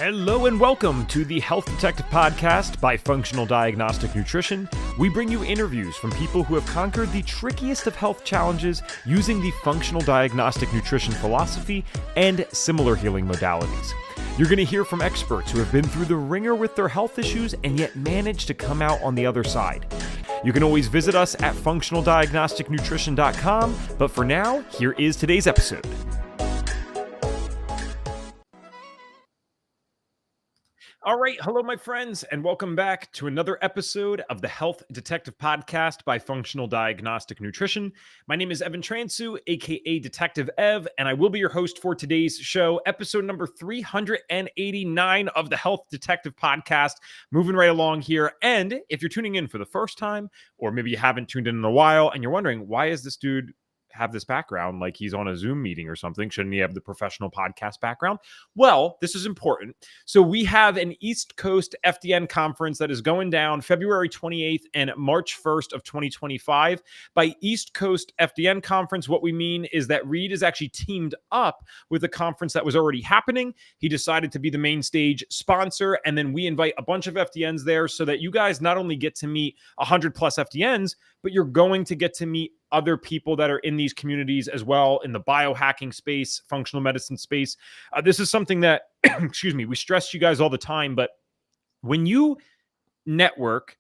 Hello and welcome to the Health Detective Podcast by Functional Diagnostic Nutrition. We bring you interviews from people who have conquered the trickiest of health challenges using the functional diagnostic nutrition philosophy and similar healing modalities. You're going to hear from experts who have been through the ringer with their health issues and yet managed to come out on the other side. You can always visit us at functionaldiagnosticnutrition.com, but for now, here is today's episode. All right. Hello, my friends, and welcome back to another episode of the Health Detective Podcast by Functional Diagnostic Nutrition. My name is Evan Transu, aka Detective Ev, and I will be your host for today's show, episode number 389 of the Health Detective Podcast. Moving right along here. And if you're tuning in for the first time, or maybe you haven't tuned in a while, and you're wondering, why is this dude have this background like he's on a Zoom meeting or something? Shouldn't he have the professional podcast background? Well, this is important. So we have an East Coast FDN conference that is going down February 28th and March 1st of 2025. By East Coast FDN conference, what we mean is that Reed is actually teamed up with a conference that was already happening. He decided to be the main stage sponsor, and then we invite a bunch of FDNs there so that you guys not only get to meet 100 plus FDNs, but you're going to get to meet other people that are in these communities as well, in the biohacking space, functional medicine space. This is something that, we stress to you guys all the time, but when you network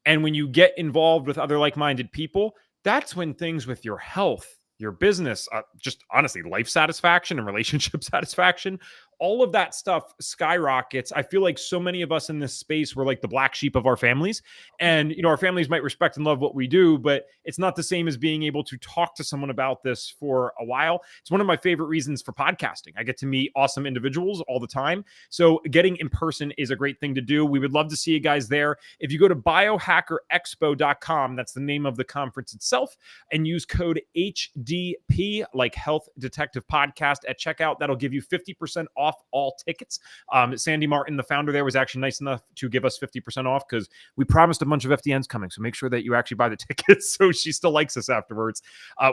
and when you get involved with other like-minded people, that's when things with your health, your business, just honestly, life satisfaction and relationship satisfaction, all of that stuff skyrockets. I feel like so many of us in this space, we're like the black sheep of our families. And, our families might respect and love what we do, but it's not the same as being able to talk to someone about this for a while. It's one of my favorite reasons for podcasting. I get to meet awesome individuals all the time. So getting in person is a great thing to do. We would love to see you guys there. If you go to biohackerexpo.com, that's the name of the conference itself, and use code HDP, like Health Detective Podcast, at checkout, that'll give you 50% off all tickets. Sandy Martin, the founder there, was actually nice enough to give us 50% off because we promised a bunch of FDNs coming. So make sure that you actually buy the tickets so she still likes us afterwards.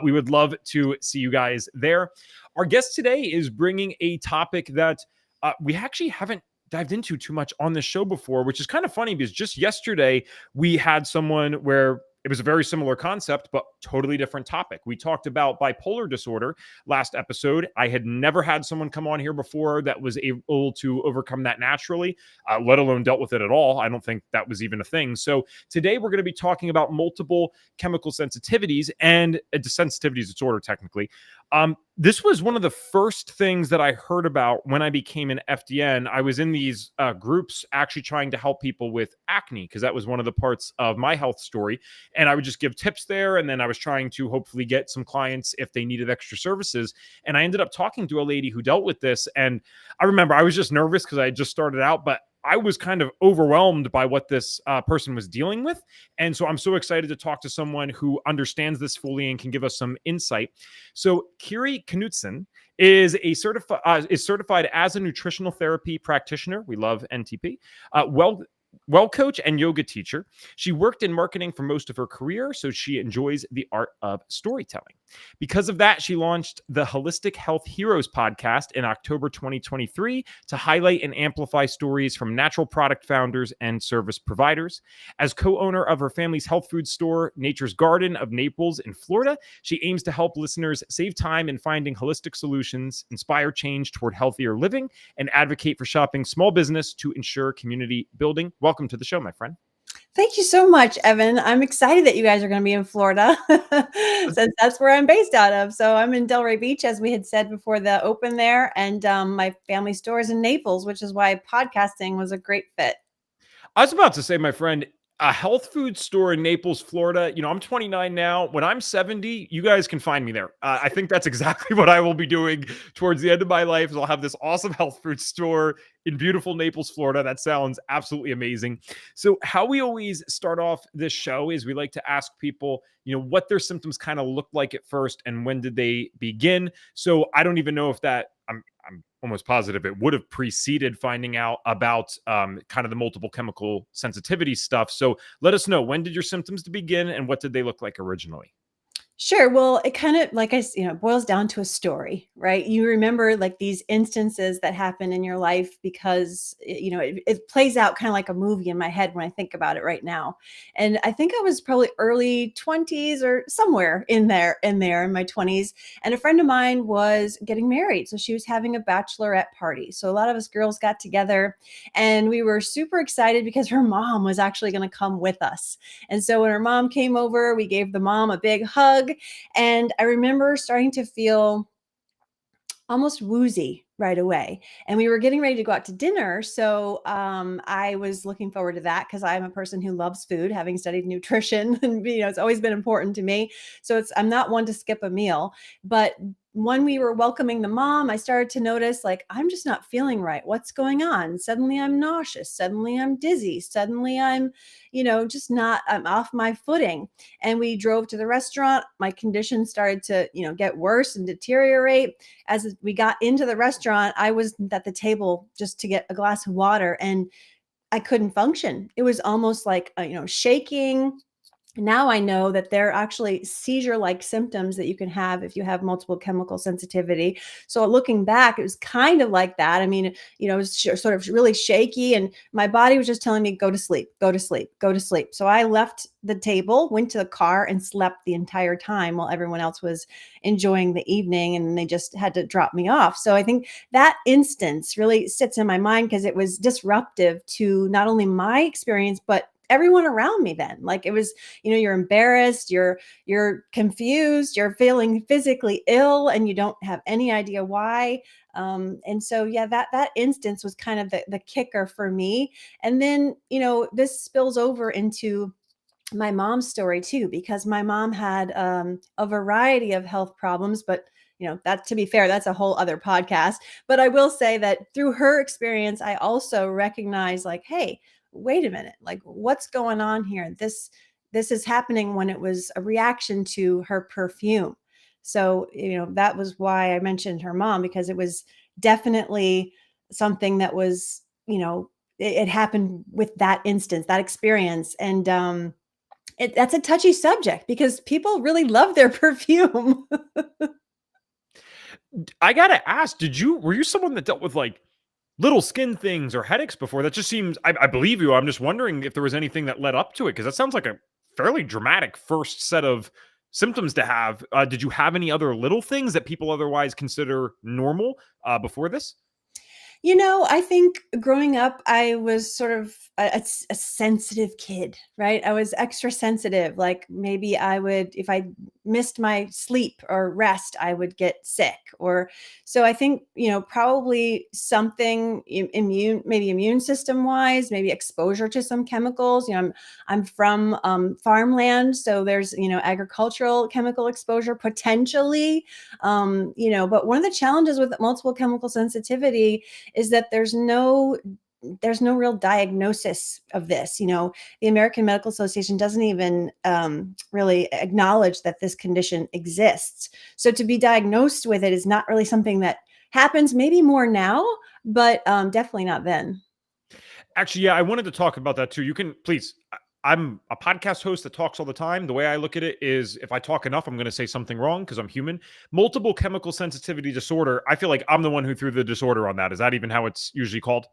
We would love to see you guys there. Our guest today is bringing a topic that we actually haven't dived into too much on this show before, which is kind of funny because just yesterday we had someone where it was a very similar concept, but totally different topic. We talked about bipolar disorder last episode. I had never had someone come on here before that was able to overcome that naturally, let alone dealt with it at all. I don't think that was even a thing. So today we're going to be talking about multiple chemical sensitivities and a sensitivity disorder, technically. This was one of the first things that I heard about when I became an FDN. I was in these groups actually trying to help people with acne because that was one of the parts of my health story. And I would just give tips there. And then I was trying to hopefully get some clients if they needed extra services. And I ended up talking to a lady who dealt with this. And I remember I was just nervous because I had just started out, but I was kind of overwhelmed by what this person was dealing with. And so I'm so excited to talk to someone who understands this fully and can give us some insight. So Kery Knutson is certified as a nutritional therapy practitioner. We love NTP. Wellcoach and yoga teacher. She worked in marketing for most of her career, so she enjoys the art of storytelling. Because of that, she launched the Holistic Health Heroes podcast in October 2023 to highlight and amplify stories from natural product founders and service providers. As co-owner of her family's health food store, Nature's Garden of Naples in Florida, she aims to help listeners save time in finding holistic solutions, inspire change toward healthier living, and advocate for shopping small business to ensure community building. Welcome to the show, my friend. Thank you so much, Evan. I'm excited that you guys are going to be in Florida since that's where I'm based out of. So I'm in Delray Beach, as we had said before the open there. And my family store is in Naples, which is why podcasting was a great fit. I was about to say, my friend, a health food store in Naples, Florida. I'm 29 now. When I'm 70, you guys can find me there. I think that's exactly what I will be doing towards the end of my life. Is I'll have this awesome health food store in beautiful Naples, Florida. That sounds absolutely amazing. So how we always start off this show is we like to ask people, what their symptoms kind of look like at first and when did they begin. So I don't even know if that I'm almost positive it would have preceded finding out about kind of the multiple chemical sensitivity stuff. So let us know, when did your symptoms begin and what did they look like originally? Sure. Well, it kind of like boils down to a story, right? You remember like these instances that happen in your life because it plays out kind of like a movie in my head when I think about it right now. And I think I was probably early 20s or somewhere in my 20s. And a friend of mine was getting married. So she was having a bachelorette party. So a lot of us girls got together and we were super excited because her mom was actually going to come with us. And so when her mom came over, we gave the mom a big hug. And I remember starting to feel almost woozy right away. And we were getting ready to go out to dinner. So I was looking forward to that because I'm a person who loves food, having studied nutrition, and it's always been important to me. So I'm not one to skip a meal. But when we were welcoming the mom, I started to notice like, I'm just not feeling right. What's going on? Suddenly I'm nauseous. Suddenly I'm dizzy. Suddenly I'm, just not, I'm off my footing. And we drove to the restaurant. My condition started to, get worse and deteriorate. As we got into the restaurant, I was at the table just to get a glass of water and I couldn't function. It was almost like, shaking. Now I know that there are actually seizure-like symptoms that you can have if you have multiple chemical sensitivity. So looking back, it was kind of like that. I mean, it was sort of really shaky and my body was just telling me, go to sleep, go to sleep, go to sleep. So I left the table, went to the car and slept the entire time while everyone else was enjoying the evening and they just had to drop me off. So I think that instance really sits in my mind because it was disruptive to not only my experience, but everyone around me then. Like it was, you're embarrassed, you're confused, you're feeling physically ill and you don't have any idea why. And so yeah, that instance was kind of the kicker for me. And then, this spills over into my mom's story too, because my mom had a variety of health problems, but that, to be fair, that's a whole other podcast. But I will say that through her experience, I also recognize like, hey, wait a minute, like what's going on here? This is happening when it was a reaction to her perfume. So, that was why I mentioned her mom, because it was definitely something that was, it happened with that instance, that experience. And that's a touchy subject because people really love their perfume. I gotta ask, were you someone that dealt with like little skin things or headaches before? That just seems, I believe you. I'm just wondering if there was anything that led up to it, because that sounds like a fairly dramatic first set of symptoms to have. Did you have any other little things that people otherwise consider normal before this? I think growing up, I was sort of a sensitive kid, right? I was extra sensitive. Like maybe I would, if I missed my sleep or rest, I would get sick. Or so I think, probably something maybe immune system wise, maybe exposure to some chemicals. I'm from farmland. So there's, agricultural chemical exposure potentially. But one of the challenges with multiple chemical sensitivity is that there's no real diagnosis of this. The American Medical Association doesn't even really acknowledge that this condition exists. So to be diagnosed with it is not really something that happens, maybe more now, but definitely not then. Actually, yeah, I wanted to talk about that too. You can please. I'm a podcast host that talks all the time. The way I look at it is if I talk enough, I'm going to say something wrong because I'm human. Multiple chemical sensitivity disorder. I feel like I'm the one who threw the disorder on that. Is that even how it's usually called?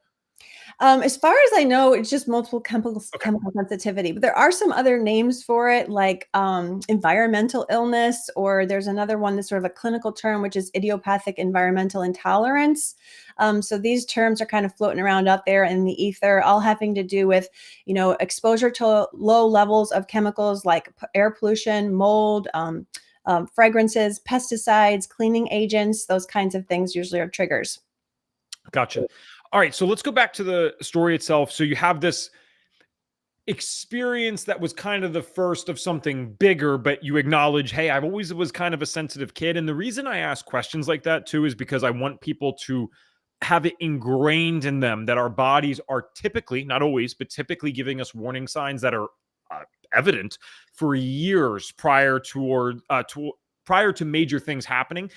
As far as I know, it's just multiple Okay. chemical sensitivity, but there are some other names for it, like environmental illness, or there's another one that's sort of a clinical term, which is idiopathic environmental intolerance. So these terms are kind of floating around out there in the ether, all having to do with, exposure to low levels of chemicals like air pollution, mold, fragrances, pesticides, cleaning agents. Those kinds of things usually are triggers. Gotcha. All right. So let's go back to the story itself. So you have this experience that was kind of the first of something bigger, but you acknowledge, hey, I've always was kind of a sensitive kid. And the reason I ask questions like that too is because I want people to have it ingrained in them that our bodies are typically, not always, but typically giving us warning signs that are uh, evident for years prior to major things happening.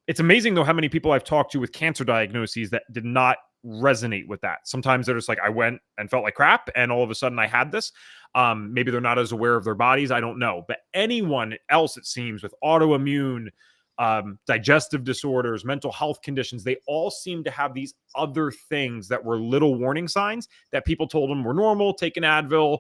It's amazing though how many people I've talked to with cancer diagnoses that did not resonate with that. Sometimes they're just like, I went and felt like crap, and all of a sudden I had this. Maybe they're not as aware of their bodies. I don't know. But anyone else, it seems, with autoimmune, digestive disorders, mental health conditions, they all seem to have these other things that were little warning signs that people told them were normal. Take an Advil,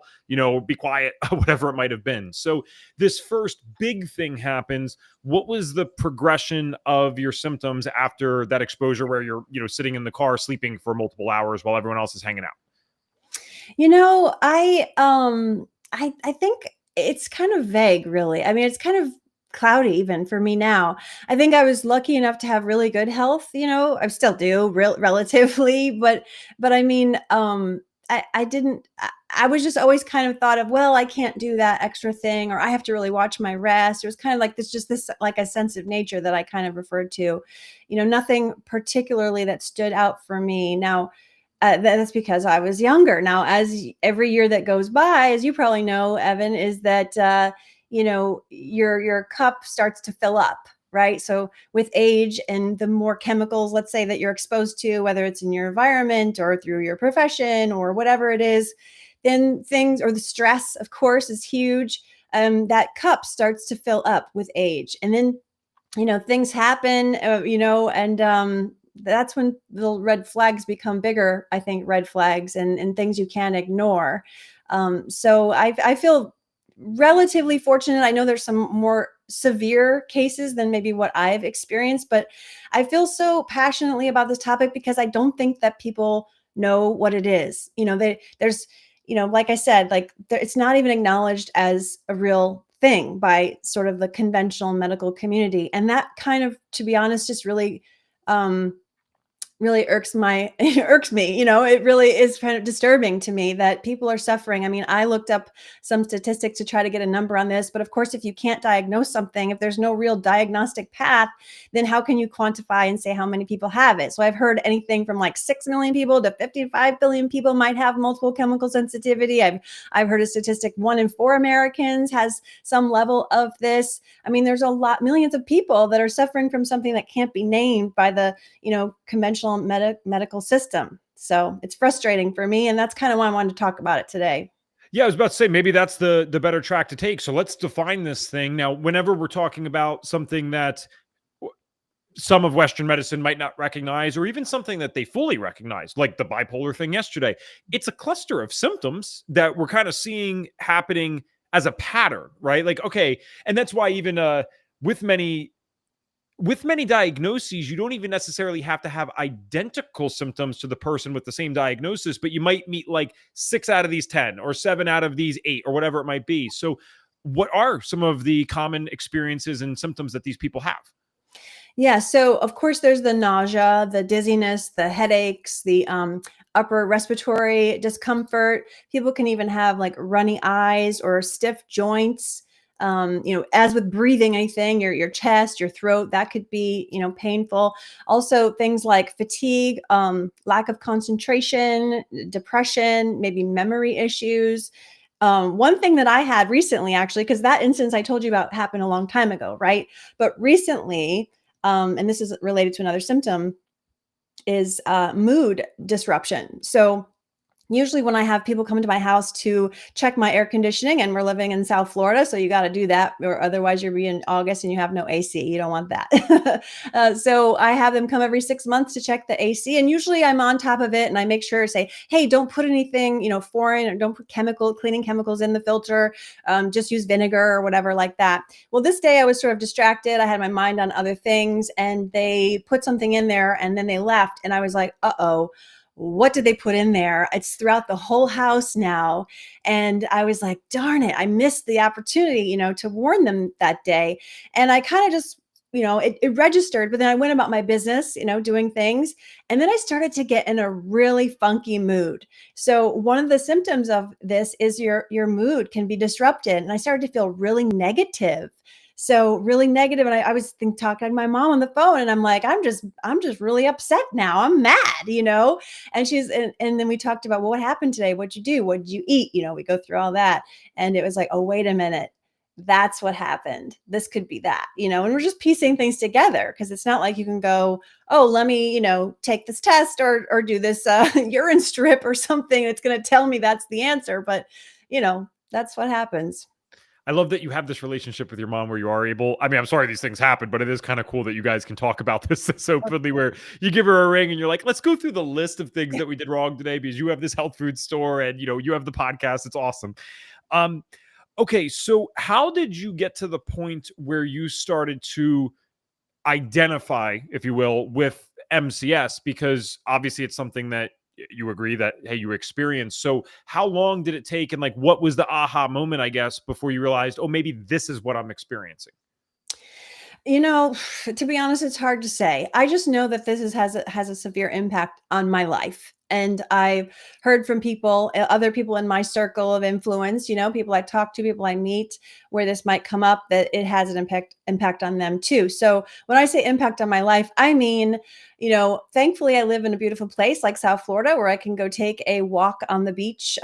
be quiet, whatever it might have been. So this first big thing happens. What was the progression of your symptoms after that exposure where you're, sitting in the car sleeping for multiple hours while everyone else is hanging out? I think it's kind of vague, really. I mean, it's kind of cloudy even for me now. I think I was lucky enough to have really good health, I still do relatively, but I mean, I didn't I was just always kind of thought of, well, I can't do that extra thing, or I have to really watch my rest. It was kind of like this like a sense of nature that I kind of referred to, nothing particularly that stood out for me. Now, that's because I was younger. Now, as every year that goes by, as you probably know, Evan, is that your cup starts to fill up, right? So with age and the more chemicals, let's say, that you're exposed to, whether it's in your environment or through your profession or whatever it is, then things, or the stress, of course, is huge. That cup starts to fill up with age, and then things happen, and that's when the red flags become bigger. I think red flags and things you can't ignore. So I feel relatively fortunate. I know there's some more severe cases than maybe what I've experienced, but I feel so passionately about this topic because I don't think that people know what it is. There's, like I said, like it's not even acknowledged as a real thing by sort of the conventional medical community. And that kind of, to be honest, just um, really irks me. It really is kind of disturbing to me that people are suffering. I mean, I looked up some statistics to try to get a number on this, but of course, if you can't diagnose something, if there's no real diagnostic path, then how can you quantify and say how many people have it? So I've heard anything from like 6 million people to 55 billion people might have multiple chemical sensitivity. I've heard a statistic 1 in 4 Americans has some level of this. I mean, there's millions of people that are suffering from something that can't be named by the conventional medical system. So it's frustrating for me, and that's kind of why I wanted to talk about it today. Yeah, I was about to say maybe that's the better track to take. So let's define this thing. Now, whenever we're talking about something that some of Western medicine might not recognize, or even something that they fully recognize, like the bipolar thing yesterday, it's a cluster of symptoms that we're kind of seeing happening as a pattern, right? Like, okay, and that's why even with many diagnoses, you don't even necessarily have to have identical symptoms to the person with the same diagnosis, but you might meet like 6 out of these 10 or 7 out of these 8 or whatever it might be. So what are some of the common experiences and symptoms that these people have? Yeah. So of course there's the nausea, the dizziness, the headaches, the upper respiratory discomfort. People can even have like runny eyes or stiff joints. As with breathing, anything, your chest, your throat, that could be, painful. Also things like fatigue, lack of concentration, depression, maybe memory issues. One thing that I had recently, actually, because that instance I told you about happened a long time ago, right? But recently, and this is related to another symptom, is mood disruption. So usually when I have people come to my house to check my air conditioning, and we're living in South Florida, so you got to do that, or otherwise you'll be in August and you have no AC. You don't want that. So I have them come every 6 months to check the AC, and usually I'm on top of it, and I make sure to say, hey, don't put anything, foreign, or don't put cleaning chemicals in the filter. Just use vinegar or whatever like that. Well, this day I was sort of distracted. I had my mind on other things, and they put something in there, and then they left, and I was like, uh-oh. What did they put in there? It's throughout the whole house now. And I was like, darn it, I missed the opportunity, to warn them that day. And I kind of just, it registered, but then I went about my business, doing things. And then I started to get in a really funky mood. So one of the symptoms of this is your mood can be disrupted. And I started to feel really negative. So really negative. And I was talking to my mom on the phone, and I'm like, I'm just really upset now. I'm mad, and and then we talked about, well, what happened today? What'd you do? What did you eat? We go through all that. And it was like, oh, wait a minute. That's what happened. This could be that, and we're just piecing things together, because it's not like you can go, oh, let me, take this test or do this urine strip or something. It's going to tell me that's the answer. But, That's what happens. I love that you have this relationship with your mom where you are able, I mean, I'm sorry these things happen, but it is kind of cool that you guys can talk about this openly where you give her a ring and you're like, let's go through the list of things that we did wrong today because you have this health food store and, you have the podcast. It's awesome. Um, okay. So how did you get to the point where you started to identify, if you will, with MCS? Because obviously it's something that you agree that, hey, you experienced. So how long did it take? And like, what was the aha moment, I guess, before you realized, oh, maybe this is what I'm experiencing? You know, to be honest, it's hard to say. I just know that has a severe impact on my life. And I've heard from people, other people in my circle of influence, people I talk to, people I meet, where this might come up, that it has an impact on them too. So when I say impact on my life, I mean, thankfully I live in a beautiful place like South Florida where I can go take a walk on the beach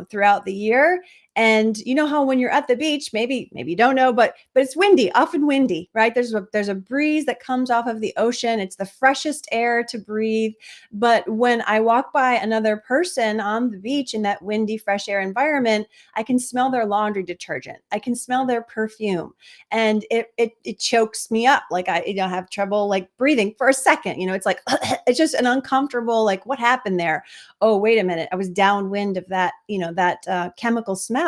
throughout the year. And you know how when you're at the beach, maybe you don't know, but it's windy, often windy, right? There's a breeze that comes off of the ocean. It's the freshest air to breathe. But when I walk by another person on the beach in that windy, fresh air environment, I can smell their laundry detergent. I can smell their perfume, and it chokes me up. Like I have trouble like breathing for a second. It's like it's just an uncomfortable. Like what happened there? Oh, wait a minute. I was downwind of that. That chemical smell.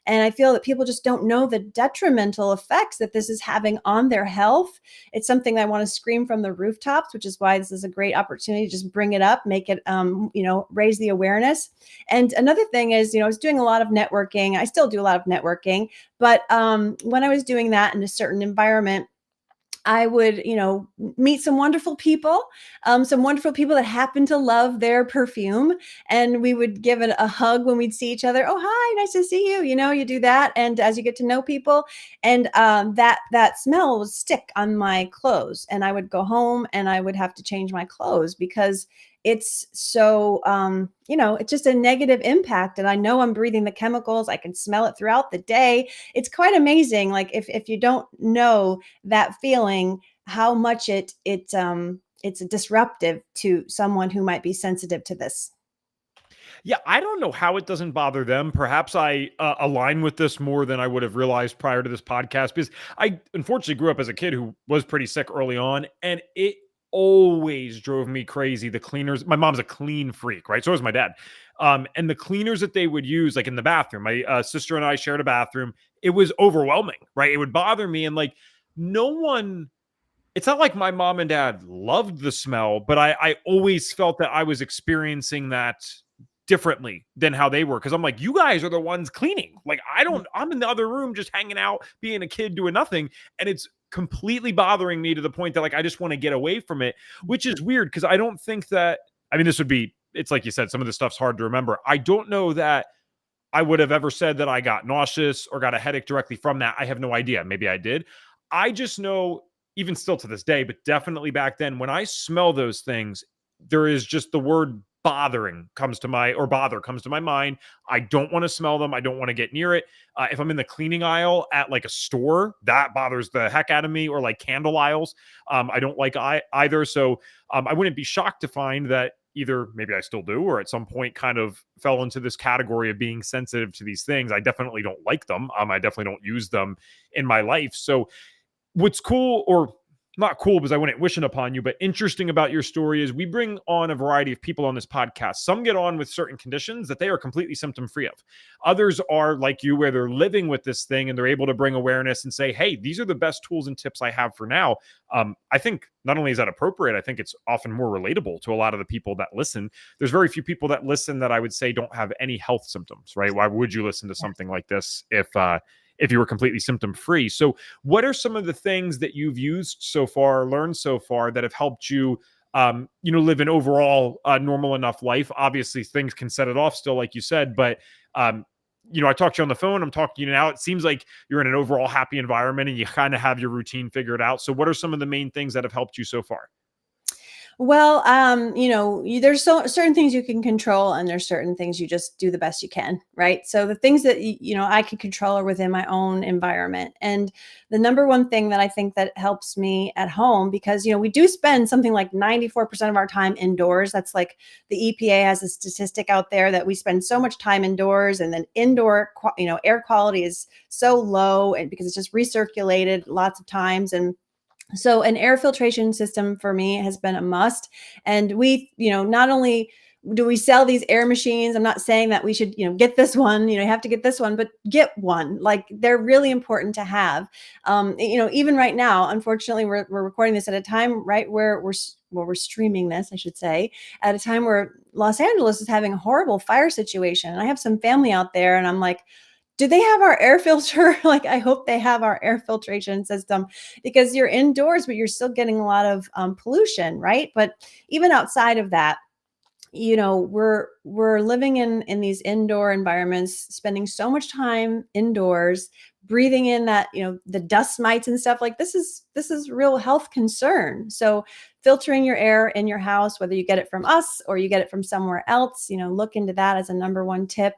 And I feel that people just don't know the detrimental effects that this is having on their health. It's something I want to scream from the rooftops, which is why this is a great opportunity to just bring it up, make it, raise the awareness. And another thing is, I was doing a lot of networking. I still do a lot of networking, but when I was doing that in a certain environment, I would, meet some wonderful people that happen to love their perfume. And we would give it a hug when we'd see each other. Oh, hi, nice to see you. You do that. And as you get to know people, and that smell would stick on my clothes. And I would go home and I would have to change my clothes because it's so, it's just a negative impact. And I know I'm breathing the chemicals. I can smell it throughout the day. It's quite amazing. Like if you don't know that feeling, how much it's disruptive to someone who might be sensitive to this. Yeah, I don't know how it doesn't bother them. Perhaps I align with this more than I would have realized prior to this podcast because I unfortunately grew up as a kid who was pretty sick early on, and it always drove me crazy. The cleaners, my mom's a clean freak, right? So is my dad. And the cleaners that they would use, like in the bathroom, my sister and I shared a bathroom. It was overwhelming, right? It would bother me, and like no one. It's not like my mom and dad loved the smell, but I always felt that I was experiencing that differently than how they were. Cause I'm like, you guys are the ones cleaning. Like, I'm in the other room just hanging out, being a kid doing nothing. And it's completely bothering me to the point that like, I just want to get away from it, which is weird. Cause I don't think that, I mean, it's like you said, some of this stuff's hard to remember. I don't know that I would have ever said that I got nauseous or got a headache directly from that. I have no idea. Maybe I did. I just know, even still to this day, but definitely back then, when I smell those things, there is just the word bother comes to my mind. I don't want to smell them. I don't want to get near it. If I'm in the cleaning aisle at like a store, that bothers the heck out of me, or like candle aisles. I don't like either. So I wouldn't be shocked to find that either maybe I still do, or at some point kind of fell into this category of being sensitive to these things. I definitely don't like them. I definitely don't use them in my life. So what's cool, or not cool because I wouldn't wish it upon you, but interesting about your story is we bring on a variety of people on this podcast. Some get on with certain conditions that they are completely symptom free of. Others are like you, where they're living with this thing and they're able to bring awareness and say, hey, these are the best tools and tips I have for now. I think not only is that appropriate, I think it's often more relatable to a lot of the people that listen. There's very few people that listen that I would say don't have any health symptoms, right? Why would you listen to something like this if you were completely symptom free? So what are some of the things that you've used so far, learned so far, that have helped you, live an overall normal enough life? Obviously things can set it off still, like you said, but, I talked to you on the phone. I'm talking to you now. It seems like you're in an overall happy environment and you kind of have your routine figured out. So what are some of the main things that have helped you so far? Well, there's certain things you can control, and there's certain things you just do the best you can, right? So the things that I can control are within my own environment. And the number one thing that I think that helps me at home, because we do spend something like 94% of our time indoors. That's like the EPA has a statistic out there that we spend so much time indoors, and then indoor, air quality is so low, and because it's just recirculated lots of times. And so an air filtration system for me has been a must. And we, not only do we sell these air machines, I'm not saying that we should, get this one, you have to get this one, but get one. Like, they're really important to have. Even right now, unfortunately, we're recording this at a time, right, where we're streaming this, I should say, at a time where Los Angeles is having a horrible fire situation. And I have some family out there, and I'm like, do they have our air filter? Like, I hope they have our air filtration system, because you're indoors, but you're still getting a lot of pollution, right? But even outside of that, we're living in these indoor environments, spending so much time indoors, breathing in that, the dust mites and stuff. Like, this is real health concern. So filtering your air in your house, whether you get it from us or you get it from somewhere else, look into that as a number one tip.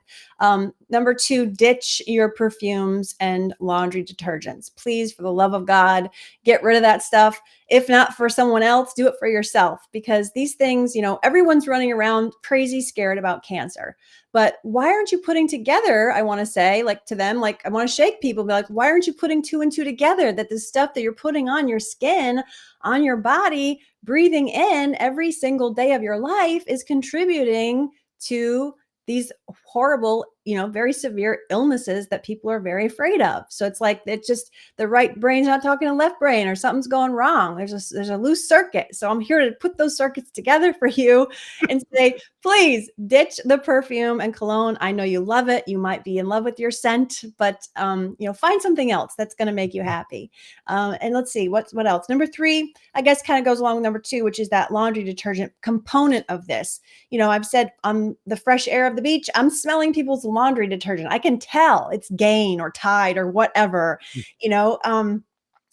Number two, ditch your perfumes and laundry detergents. Please, for the love of God, get rid of that stuff. If not for someone else, do it for yourself, because these things, everyone's running around crazy scared about cancer. But why aren't you putting together, I want to say, like, to them, like, I want to shake people, be like, why aren't you putting two and two together, that the stuff that you're putting on your skin, on your body, breathing in every single day of your life is contributing to these horrible, very severe illnesses that people are very afraid of. So it's like, it's just the right brain's not talking to left brain, or something's going wrong. There's a loose circuit. So I'm here to put those circuits together for you and say, please ditch the perfume and cologne. I know you love it. You might be in love with your scent, but find something else that's going to make you happy. And let's see what else. Number three, I guess, kind of goes along with number two, which is that laundry detergent component of this. I've said on the fresh air of the beach, I'm smelling people's laundry detergent. I can tell it's Gain or Tide or whatever,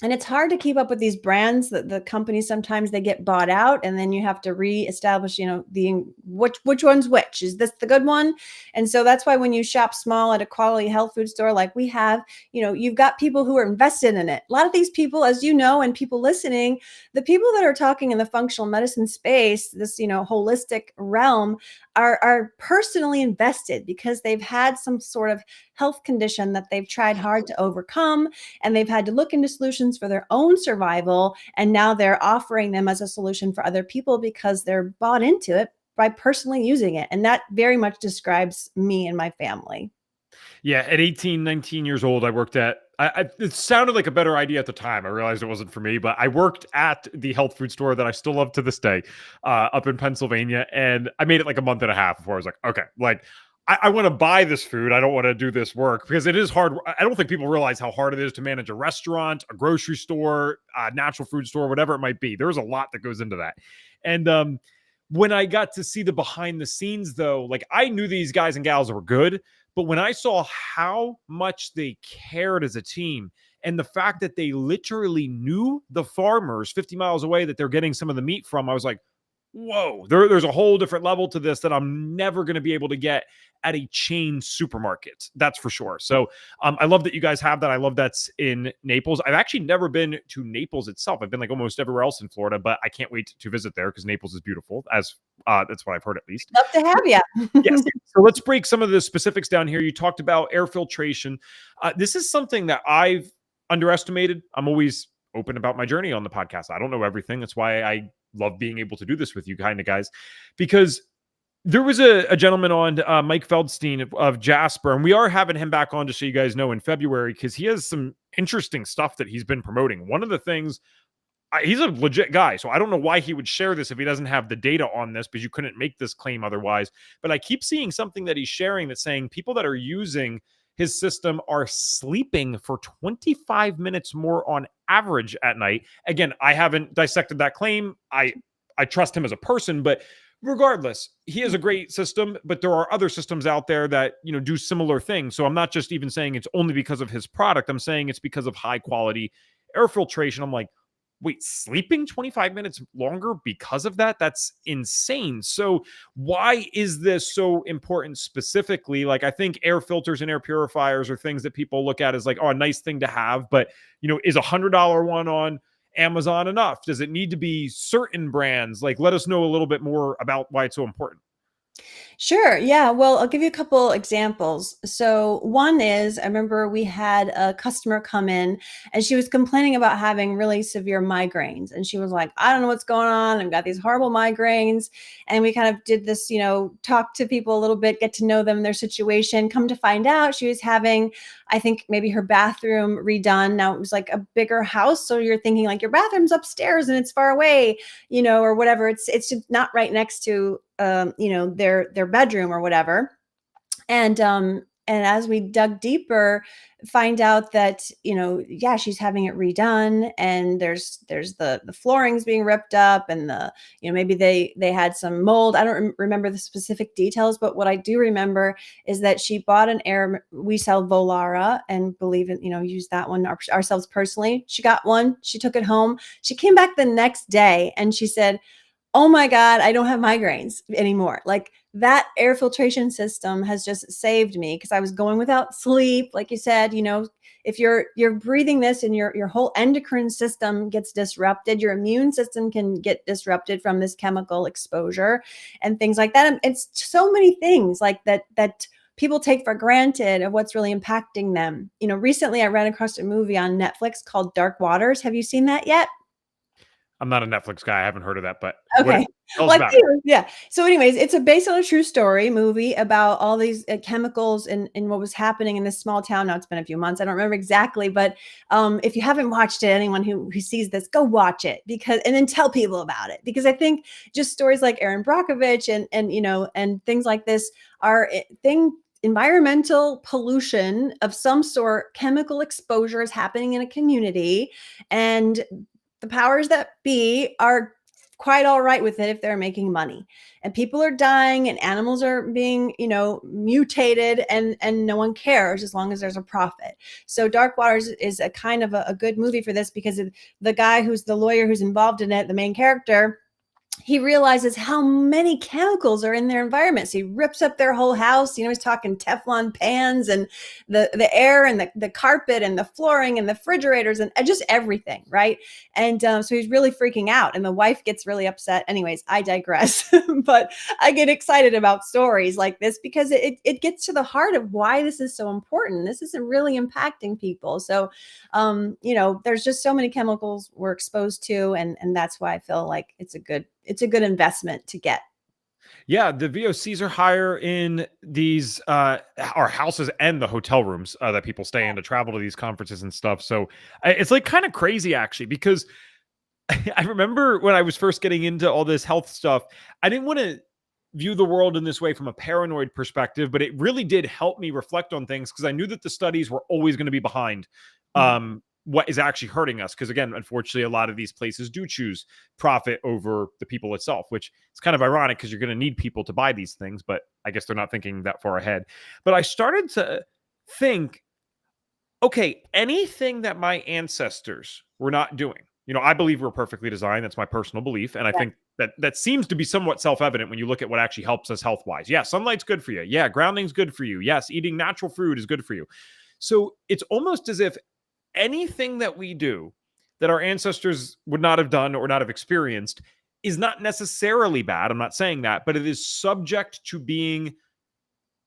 and it's hard to keep up with these brands. That the companies, sometimes they get bought out, and then you have to reestablish, which one's which. Is this the good one? And so that's why when you shop small at a quality health food store like we have, you've got people who are invested in it. A lot of these people, as you know, and people listening, the people that are talking in the functional medicine space, this, holistic realm, are personally invested, because they've had some sort of health condition that they've tried hard to overcome, and they've had to look into solutions for their own survival. And now they're offering them as a solution for other people, because they're bought into it by personally using it. And that very much describes me and my family. Yeah, at 18, 19 years old, I worked at, it sounded like a better idea at the time. I realized it wasn't for me, but I worked at the health food store that I still love to this day, up in Pennsylvania. And I made it like a month and a half before I was like, okay, like, I want to buy this food. I don't want to do this work, because it is hard. I don't think people realize how hard it is to manage a restaurant, a grocery store, a natural food store, whatever it might be. There's a lot that goes into that. And when I got to see the behind the scenes, though, like, I knew these guys and gals were good, but when I saw how much they cared as a team, and the fact that they literally knew the farmers 50 miles away that they're getting some of the meat from, I was like, whoa, there's a whole different level to this that I'm never going to be able to get at a chain supermarket. That's for sure. So I love that you guys have that. I love that's in Naples. I've actually never been to Naples itself. I've been like almost everywhere else in Florida, but I can't wait to visit there, because Naples is beautiful, as that's what I've heard, at least. Love to have you. Yes. So let's break some of the specifics down here. You talked about air filtration. This is something that I've underestimated. I'm always open about my journey on the podcast. I don't know everything. That's why I love being able to do this with you kind of guys, because there was a gentleman on, Mike Feldstein of Jasper, and we are having him back on, just so you guys know, in February, because he has some interesting stuff that he's been promoting. One of the things, he's a legit guy, so I don't know why he would share this if he doesn't have the data on this, because you couldn't make this claim otherwise. But I keep seeing something that he's sharing that's saying people that are using his system are sleeping for 25 minutes more on average at night. Again, I haven't dissected that claim. I trust him as a person, but regardless, he has a great system, but there are other systems out there that, do similar things. So I'm not just even saying it's only because of his product. I'm saying it's because of high quality air filtration. I'm like, wait, sleeping 25 minutes longer because of that? That's insane. So why is this so important specifically? Like, I think air filters and air purifiers are things that people look at as like, oh, a nice thing to have. But, is $100 one on Amazon enough? Does it need to be certain brands? Like, let us know a little bit more about why it's so important. Sure. Yeah. Well, I'll give you a couple examples. So, one is I remember we had a customer come in and she was complaining about having really severe migraines. And she was like, I don't know what's going on. I've got these horrible migraines. And we kind of did this, talk to people a little bit, get to know them, their situation. Come to find out, she was having, I think, maybe her bathroom redone. Now it was like a bigger house. So you're thinking like your bathroom's upstairs and it's far away, or whatever. It's just not right next to their bedroom or whatever. And as we dug deeper, find out that, yeah, she's having it redone, and there's the floorings being ripped up, and maybe they had some mold. I don't remember the specific details, but what I do remember is that she bought we sell Volara and believe in, use that one ourselves personally. She got one, she took it home. She came back the next day and she said, oh my God, I don't have migraines anymore. Like, that air filtration system has just saved me, because I was going without sleep. Like you said, if you're breathing this and your whole endocrine system gets disrupted, your immune system can get disrupted from this chemical exposure and things like that. And it's so many things like that people take for granted of what's really impacting them. Recently I ran across a movie on Netflix called Dark Waters. Have you seen that yet? I'm not a Netflix guy. I haven't heard of that, but okay. Yeah. So anyways, it's based on a true story movie about all these chemicals and what was happening in this small town. Now it's been a few months. I don't remember exactly, but if you haven't watched it, anyone who sees this, go watch it, and then tell people about it. Because I think just stories like Erin Brockovich and things like this are environmental pollution of some sort, chemical exposure is happening in a community, and the powers that be are quite all right with it if they're making money, and people are dying and animals are being, mutated, and no one cares as long as there's a profit. So Dark Waters is a kind of a good movie for this, because the guy who's the lawyer who's involved in it, the main character, he realizes how many chemicals are in their environment. So he rips up their whole house. He's talking Teflon pans and the air and the carpet and the flooring and the refrigerators and just everything, right? And so he's really freaking out, and the wife gets really upset. Anyways, I digress. But I get excited about stories like this because it gets to the heart of why this is so important. This is really impacting people. So, there's just so many chemicals we're exposed to, and that's why I feel like it's a good investment to get. Yeah, the VOCs are higher in these our houses and the hotel rooms that people stay in to travel to these conferences and stuff. So it's like kind of crazy actually, because I remember when I was first getting into all this health stuff, I didn't want to view the world in this way from a paranoid perspective, but it really did help me reflect on things, because I knew that the studies were always going to be behind what is actually hurting us. Because again, unfortunately, a lot of these places do choose profit over the people itself, which is kind of ironic because you're going to need people to buy these things, but I guess they're not thinking that far ahead. But I started to think, okay, anything that my ancestors were not doing, I believe we're perfectly designed. That's my personal belief. And I think that seems to be somewhat self-evident when you look at what actually helps us health-wise. Yeah, sunlight's good for you. Yeah, grounding's good for you. Yes, eating natural food is good for you. So it's almost as if anything that we do that our ancestors would not have done or not have experienced is not necessarily bad. I'm not saying that, but it is subject to being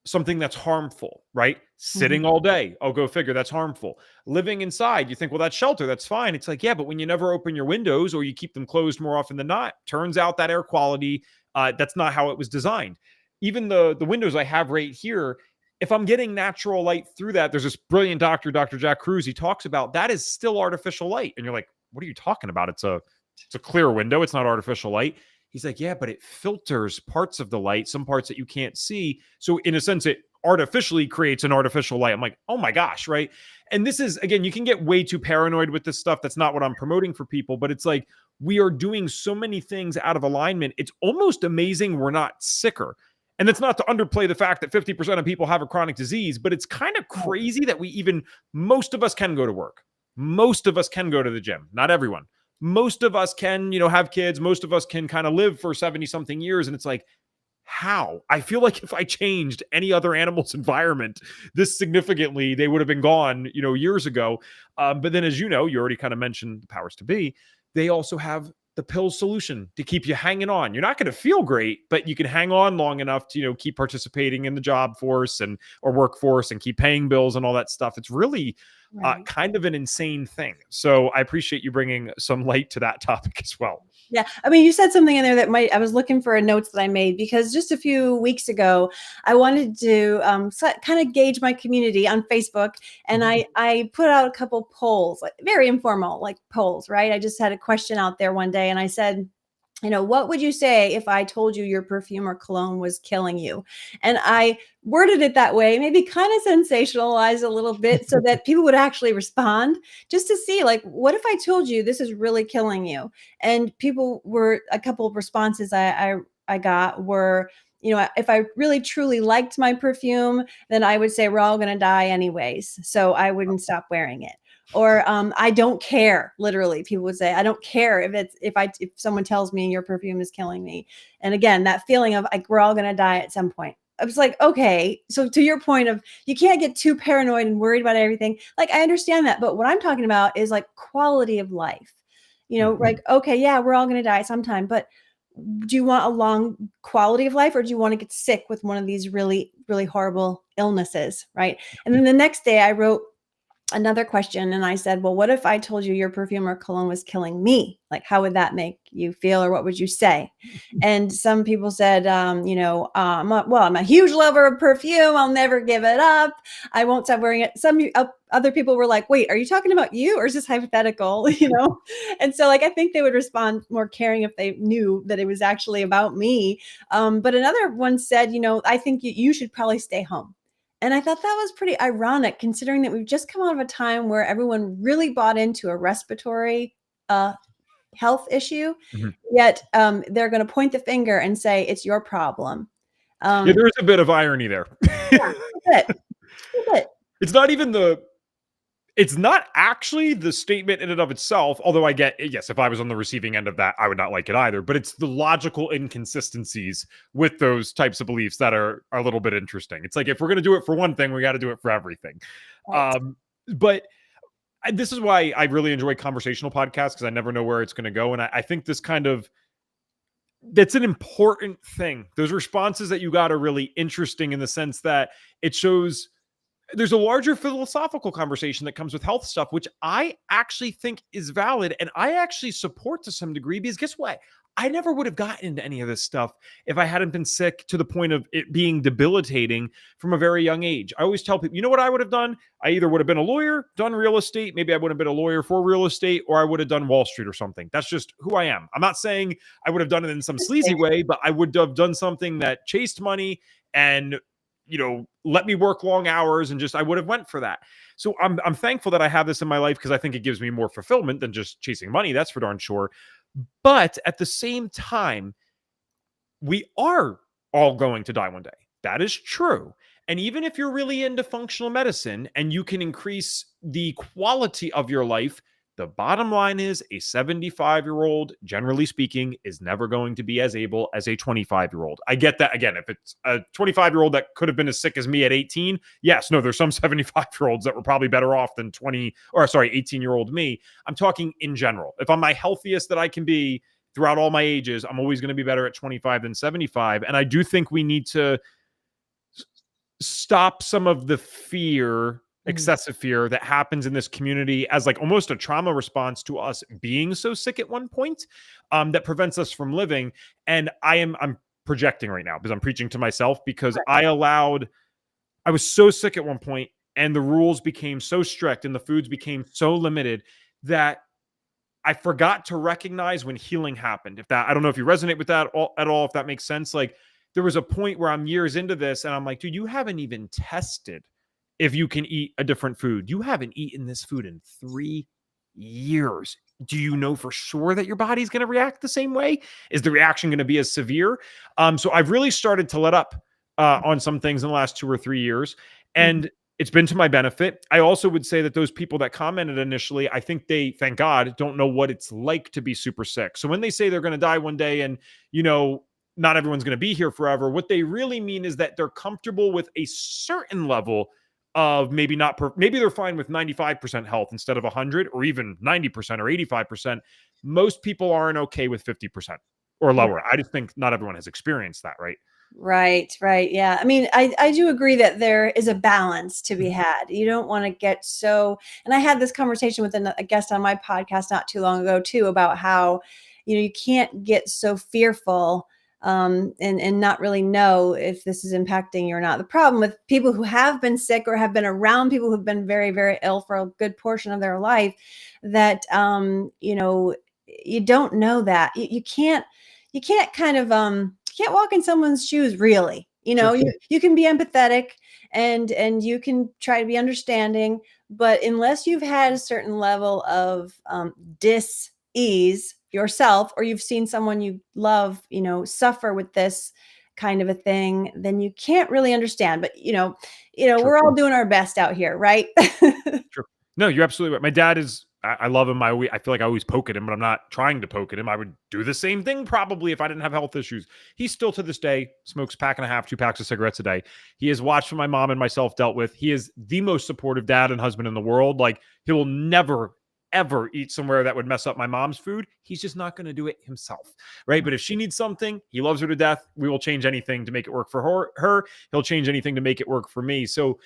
something that's harmful, right? Sitting all day, oh, go figure, that's harmful. Living inside, you think, well, that's shelter, that's fine. It's like, yeah, but when you never open your windows or you keep them closed more often than not, turns out that air quality, that's not how it was designed. Even the windows I have right here, if I'm getting natural light through that, there's this brilliant doctor, Dr. Jack Cruz, he talks about that is still artificial light. And you're like, what are you talking about? It's a clear window. It's not artificial light. He's like, yeah, but it filters parts of the light, some parts that you can't see. So in a sense, it artificially creates an artificial light. I'm like, oh my gosh, right? And this is, again, you can get way too paranoid with this stuff. That's not what I'm promoting for people, but it's like, we are doing so many things out of alignment. It's almost amazing we're not sicker. And that's not to underplay the fact that 50% of people have a chronic disease, but it's kind of crazy that most of us can go to work. Most of us can go to the gym. Not everyone, most of us can, have kids. Most of us can kind of live for 70 something years. And it's like, how? I feel like if I changed any other animal's environment this significantly, they would have been gone, years ago. But then, as you already kind of mentioned the powers to be, they also have the pill solution to keep you hanging on. You're not going to feel great, but you can hang on long enough to, keep participating in the job force or workforce and keep paying bills and all that stuff. It's really Right. kind of an insane thing. So I appreciate you bringing some light to that topic as well. Yeah. I mean, you said something in there that I was looking for notes that I made, because just a few weeks ago, I wanted to kind of gauge my community on Facebook. And I put out a couple polls, like very informal, like polls, right? I just had a question out there one day and I said, what would you say if I told you your perfume or cologne was killing you? And I worded it that way, maybe kind of sensationalized a little bit so that people would actually respond, just to see, like, what if I told you this is really killing you? And a couple of responses I got were, if I really truly liked my perfume, then I would say we're all going to die anyways, so I wouldn't stop wearing it. Or I don't care. Literally, people would say, I don't care if someone tells me your perfume is killing me. And again, that feeling of like we're all going to die at some point. I was like, okay, so to your point of you can't get too paranoid and worried about everything. Like, I understand that, but what I'm talking about is like quality of life. Like, okay, yeah, we're all going to die sometime, but do you want a long quality of life, or do you want to get sick with one of these really, really horrible illnesses, right? And then the next day I wrote another question and I said, well, what if I told you your perfume or cologne was killing me? Like, how would that make you feel, or what would you say? And some people said, I'm a huge lover of perfume. I'll never give it up. I won't stop wearing it. Some other people were like, wait, are you talking about you, or is this hypothetical? And so like, I think they would respond more caring if they knew that it was actually about me. But another one said, I think you should probably stay home. And I thought that was pretty ironic, considering that we've just come out of a time where everyone really bought into a respiratory health issue, yet they're going to point the finger and say it's your problem. Yeah, there is a bit of irony there. Yeah, a bit. It's not actually the statement in and of itself, although I get, yes, if I was on the receiving end of that, I would not like it either, but it's the logical inconsistencies with those types of beliefs that are a little bit interesting. It's like, if we're going to do it for one thing, we got to do it for everything. Right. But this is why I really enjoy conversational podcasts, because I never know where it's going to go. And I think that's an important thing. Those responses that you got are really interesting in the sense that it shows there's a larger philosophical conversation that comes with health stuff, which I actually think is valid. And I actually support to some degree, because guess what? I never would have gotten into any of this stuff if I hadn't been sick to the point of it being debilitating from a very young age. I always tell people, you know what I would have done? I either would have been a lawyer, done real estate. Maybe I would have been a lawyer for real estate, or I would have done Wall Street or something. That's just who I am. I'm not saying I would have done it in some sleazy way, but I would have done something that chased money and let me work long hours, and I would have went for that. So I'm thankful that I have this in my life, because I think it gives me more fulfillment than just chasing money. That's for darn sure. But at the same time, we are all going to die one day. That is true. And even if you're really into functional medicine and you can increase the quality of your life, the bottom line is a 75-year-old, generally speaking, is never going to be as able as a 25-year-old. I get that. Again, if it's a 25-year-old that could have been as sick as me at 18, yes, no, there's some 75-year-olds that were probably better off than 18-year-old me. I'm talking in general. If I'm my healthiest that I can be throughout all my ages, I'm always going to be better at 25 than 75. And I do think we need to stop some of the fear, excessive fear that happens in this community as like almost a trauma response to us being so sick at one point, that prevents us from living. And I'm projecting right now because I'm preaching to myself, because I was so sick at one point, and the rules became so strict and the foods became so limited that I forgot to recognize when healing happened. I don't know if you resonate with that at all, if that makes sense. Like, there was a point where I'm years into this and I'm like, dude, you haven't even tested if you can eat a different food. You haven't eaten this food in 3 years. Do you know for sure that your body's going to react the same way? Is the reaction going to be as severe? So I've really started to let up on some things in the last 2 or 3 years. And It's been to my benefit. I also would say that those people that commented initially, I think they, thank God, don't know what it's like to be super sick. So when they say they're going to die one day and, not everyone's going to be here forever, what they really mean is that they're comfortable with a certain level of maybe not, maybe they're fine with 95% health instead of 100 or even 90% or 85%. Most people aren't okay with 50% or lower. I just think not everyone has experienced that, right? Right, right. Yeah. I mean, I do agree that there is a balance to be had. You don't want to get so, and I had this conversation with a guest on my podcast not too long ago too, about how, you can't get so fearful and not really know if this is impacting you or not. The problem with people who have been sick or have been around people who've been very, very ill for a good portion of their life, that, you don't know that. You can't kind of, can't walk in someone's shoes really. Sure. You can be empathetic and you can try to be understanding, but unless you've had a certain level of dis-ease yourself, or you've seen someone you love, suffer with this kind of a thing, then you can't really understand. But Sure. we're all doing our best out here, right? Sure. No, you're absolutely right. My dad is, I love him. I feel like I always poke at him, but I'm not trying to poke at him. I would do the same thing probably if I didn't have health issues. He still to this day smokes a pack and a half, 2 packs of cigarettes a day. He has watched what my mom and myself dealt with. He is the most supportive dad and husband in the world. Like, he will never, ever eat somewhere that would mess up my mom's food. He's just not going to do it himself. Right. But if she needs something, he loves her to death. We will change anything to make it work for her. He'll change anything to make it work for me. So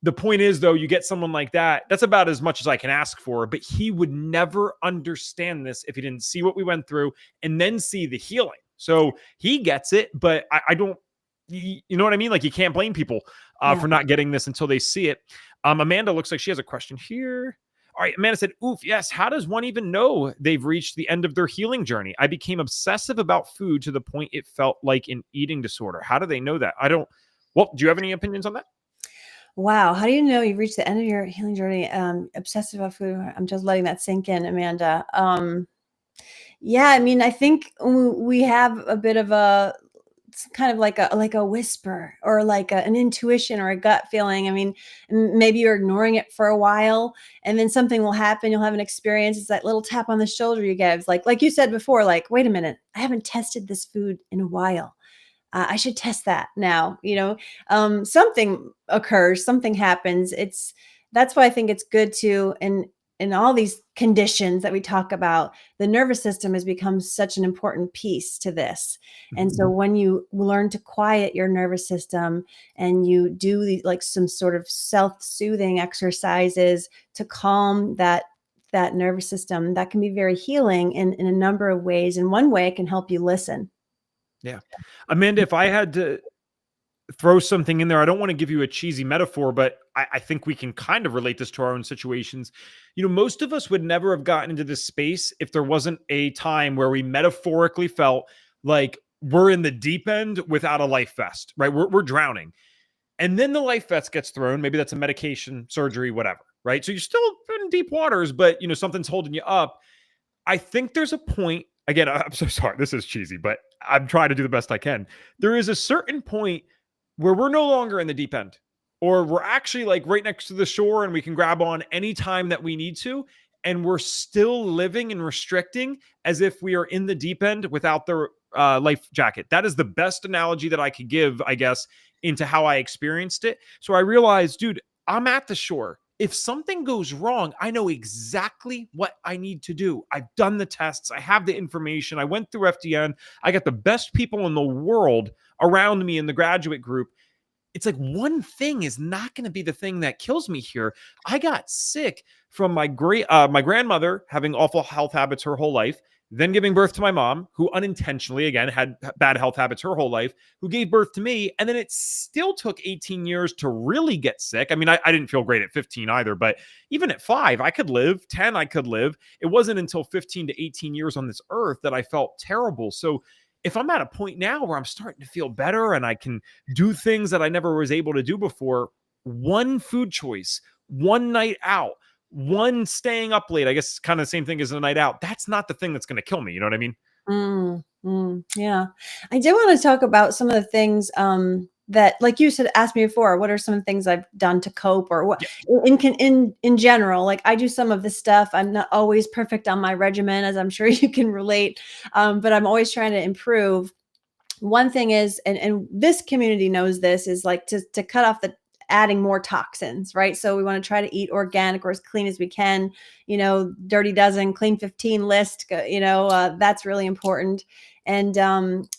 the point is, though, you get someone like that, that's about as much as I can ask for, but he would never understand this if he didn't see what we went through and then see the healing. So he gets it, but I don't, you know what I mean? Like, you can't blame people for not getting this until they see it. Amanda looks like she has a question here. All right, Amanda said, oof, yes. How does one even know they've reached the end of their healing journey? I became obsessive about food to the point it felt like an eating disorder. How do they know that? Do you have any opinions on that? Wow. How do you know you've reached the end of your healing journey? Obsessive about food. I'm just letting that sink in, Amanda. Yeah, I mean, I think we have a bit of it's kind of like a whisper, or like an intuition or a gut feeling. I mean, maybe you're ignoring it for a while and then something will happen. You'll have an experience. It's that little tap on the shoulder you get. It's like you said before, like, wait a minute, I haven't tested this food in a while. I should test that now. Something occurs, something happens. That's why I think it's good to, in all these conditions that we talk about, the nervous system has become such an important piece to this. And so when you learn to quiet your nervous system and you do like some sort of self-soothing exercises to calm that nervous system, that can be very healing in a number of ways. And one way it can help you listen. Yeah. Amanda, if I had to throw something in there, I don't want to give you a cheesy metaphor, but I think we can kind of relate this to our own situations. Most of us would never have gotten into this space if there wasn't a time where we metaphorically felt like we're in the deep end without a life vest, right? We're drowning. And then the life vest gets thrown. Maybe that's a medication, surgery, whatever, right? So you're still in deep waters, but something's holding you up. I think there's a point. Again, I'm so sorry. This is cheesy, but I'm trying to do the best I can. There is a certain point where we're no longer in the deep end, or we're actually like right next to the shore and we can grab on any time that we need to. And we're still living and restricting as if we are in the deep end without the life jacket. That is the best analogy that I could give, I guess, into how I experienced it. So I realized, dude, I'm at the shore. If something goes wrong, I know exactly what I need to do. I've done the tests. I have the information. I went through FDN. I got the best people in the world around me in the graduate group. It's like, one thing is not going to be the thing that kills me here. I got sick from my grandmother having awful health habits her whole life, then giving birth to my mom, who unintentionally, again, had bad health habits her whole life, who gave birth to me. And then it still took 18 years to really get sick. I mean, I didn't feel great at 15 either, but even at 5, I could live. 10, I could live. It wasn't until 15 to 18 years on this earth that I felt terrible. So if I'm at a point now where I'm starting to feel better and I can do things that I never was able to do before, one food choice, one night out, one staying up late, I guess kind of the same thing as a night out, that's not the thing that's going to kill me. You know what I mean? Yeah. I did want to talk about some of the things that, like you said, asked me before, what are some of the things I've done to cope, or what Yeah. in general, like I do some of this stuff. I'm not always perfect on my regimen, as I'm sure you can relate. But I'm always trying to improve. One thing is, and this community knows this, is like to cut off the adding more toxins, right? So we want to try to eat organic or as clean as we can, dirty dozen, clean 15 list, that's really important. And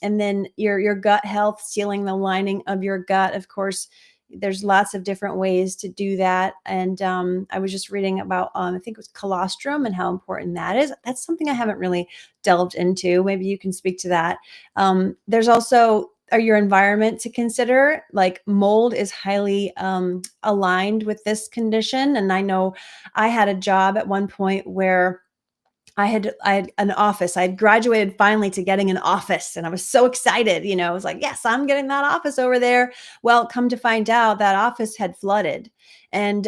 then your gut health, sealing the lining of your gut. Of course, there's lots of different ways to do that. And I was just reading about, I think it was colostrum and how important that is. That's something I haven't really delved into. Maybe you can speak to that. There's also your environment to consider. Like mold is highly aligned with this condition. And I know I had a job at one point where I had an office. I had graduated finally to getting an office, and I was so excited. I was like, yes, I'm getting that office over there. Well, come to find out, that office had flooded. And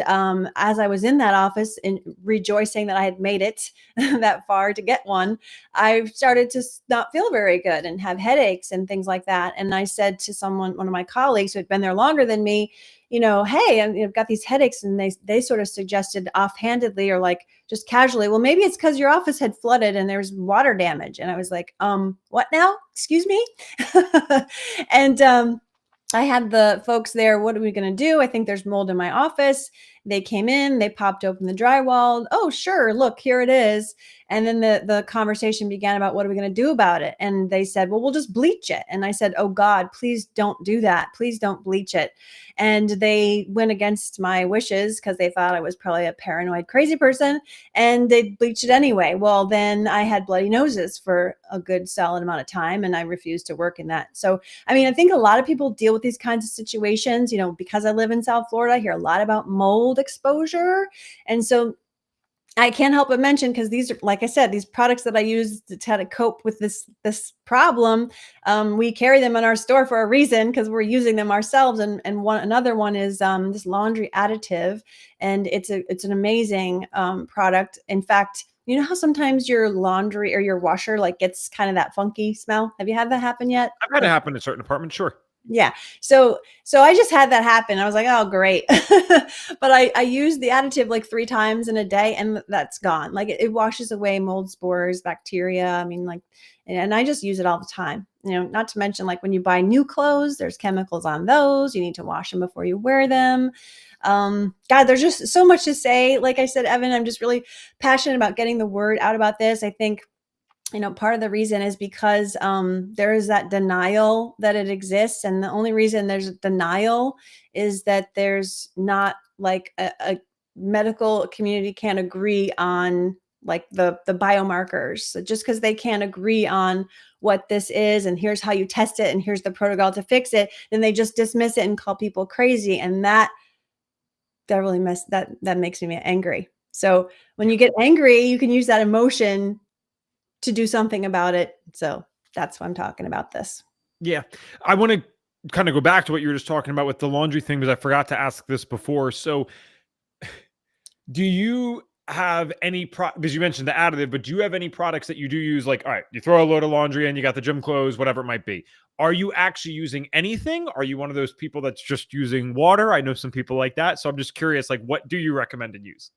as I was in that office and rejoicing that I had made it that far to get one, I started to not feel very good and have headaches and things like that. And I said to one of my colleagues who had been there longer than me, hey, I've got these headaches. And they sort of suggested offhandedly, or like just casually, well, maybe it's because your office had flooded and there's water damage. And I was like, what now? Excuse me? And I had the folks there. What are we going to do? I think there's mold in my office. They came in, they popped open the drywall. Oh, sure. Look, here it is. And then the conversation began about, what are we going to do about it? And they said, well, we'll just bleach it. And I said, oh God, please don't do that. Please don't bleach it. And they went against my wishes because they thought I was probably a paranoid, crazy person, and they bleached it anyway. Well, then I had bloody noses for a good solid amount of time, and I refused to work in that. So, I think a lot of people deal with these kinds of situations, because I live in South Florida. I hear a lot about mold exposure. And so I can't help but mention, because these are, like I said, these products that I use to try to cope with this problem. We carry them in our store for a reason, because we're using them ourselves. And another one is this laundry additive, and it's an amazing product. In fact, you know how sometimes your laundry or your washer like gets kind of that funky smell? Have you had that happen yet? I've had it happen in certain apartments, sure. Yeah. So I just had that happen. I was like, oh, great. But I used the additive like 3 times in a day, and that's gone. Like it washes away mold spores, bacteria. And I just use it all the time. Not to mention, like when you buy new clothes, there's chemicals on those. You need to wash them before you wear them. God, there's just so much to say. Like I said, Evan, I'm just really passionate about getting the word out about this. I think part of the reason is because there is that denial that it exists. And the only reason there's denial is that there's not like a medical community can't agree on like the biomarkers. So just because they can't agree on what this is, and here's how you test it, and here's the protocol to fix it, then they just dismiss it and call people crazy. And that really that makes me angry. So when you get angry, you can use that emotion to do something about it. So that's why I'm talking about this. Yeah. I want to kind of go back to what you were just talking about with the laundry thing, because I forgot to ask this before. So do you have any because you mentioned the additive, but do you have any products that you do use? Like, all right, you throw a load of laundry in, you got the gym clothes, whatever it might be. Are you actually using anything? Are you one of those people that's just using water? I know some people like that. So I'm just curious, like, what do you recommend and use?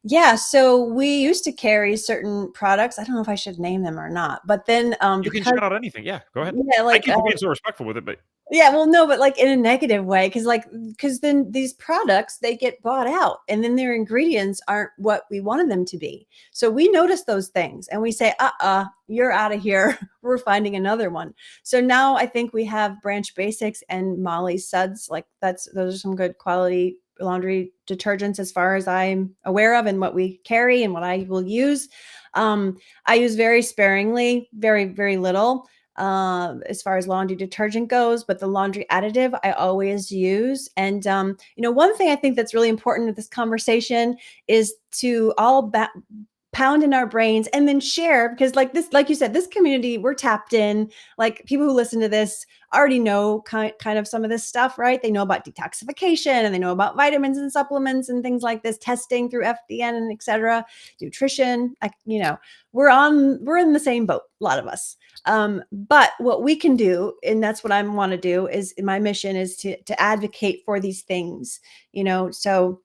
Yeah, so we used to carry certain products. I don't know if I should name them or not, but then You can shout out anything. Yeah, go ahead. yeah, I like keep being so respectful with it, but yeah, well, no, but like in a negative way, because then these products, they get bought out, and then their ingredients aren't what we wanted them to be. So we notice those things and we say, you're out of here. We're finding another one. So now I think we have Branch Basics and Molly Suds. Like those are some good quality laundry detergents as far as I'm aware of, and what we carry and what I will use. I use very sparingly, very, very little. As far as laundry detergent goes, but the laundry additive I always use. And, one thing I think that's really important with this conversation is to pound in our brains and then share, because like this, like you said, this community, we're tapped in. Like people who listen to this already know kind of some of this stuff, right? They know about detoxification and they know about vitamins and supplements and things like this, testing through FDN and et cetera, nutrition. We're in the same boat, a lot of us. But what we can do, and that's what I want to do, is my mission is to advocate for these things, so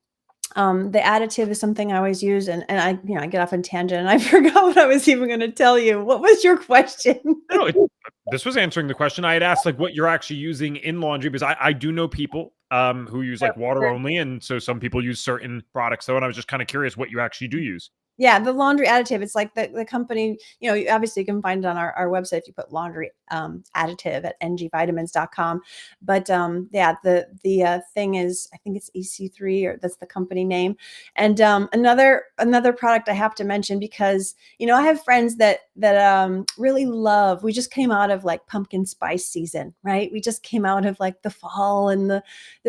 the additive is something I always use, and I get off on tangent and I forgot what I was even going to tell you. What was your question? No, this was answering the question. I had asked like what you're actually using in laundry, because I do know people who use like water only, and so some people use certain products though, and I was just kind of curious what you actually do use. Yeah, the laundry additive. It's like the company, obviously you can find it on our website if you put laundry additive at ngvitamins.com. But yeah, the thing is, I think it's EC3, or that's the company name. And another product I have to mention, because I have friends that really love. We just came out of like pumpkin spice season, right? We just came out of like the fall and the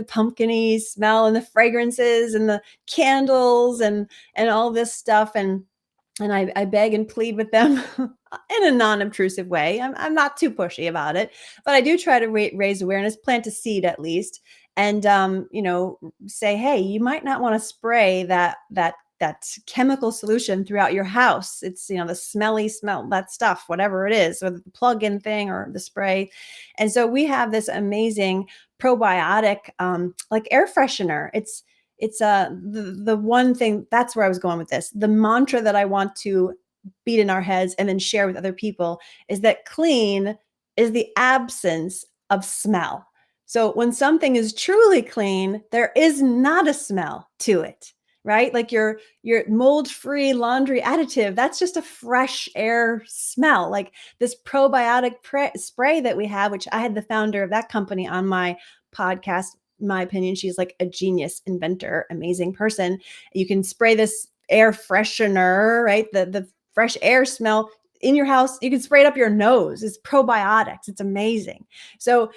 pumpkiny smell and the fragrances and the candles and all this stuff. And I beg and plead with them in a non-obtrusive way. I'm not too pushy about it, but I do try to raise awareness, plant a seed at least, and say, hey, you might not want to spray that chemical solution throughout your house. It's the smelly smell, that stuff, whatever it is, or the plug-in thing or the spray. And so we have this amazing probiotic like air freshener. It's the one thing, that's where I was going with this. The mantra that I want to beat in our heads and then share with other people is that clean is the absence of smell. So when something is truly clean, there is not a smell to it, right? Like your mold-free laundry additive, that's just a fresh air smell. Like this probiotic spray that we have, which I had the founder of that company on my podcast. In my opinion, she's like a genius inventor, amazing person. You can spray this air freshener, right? The fresh air smell in your house. You can spray it up your nose. It's probiotics. It's amazing. So,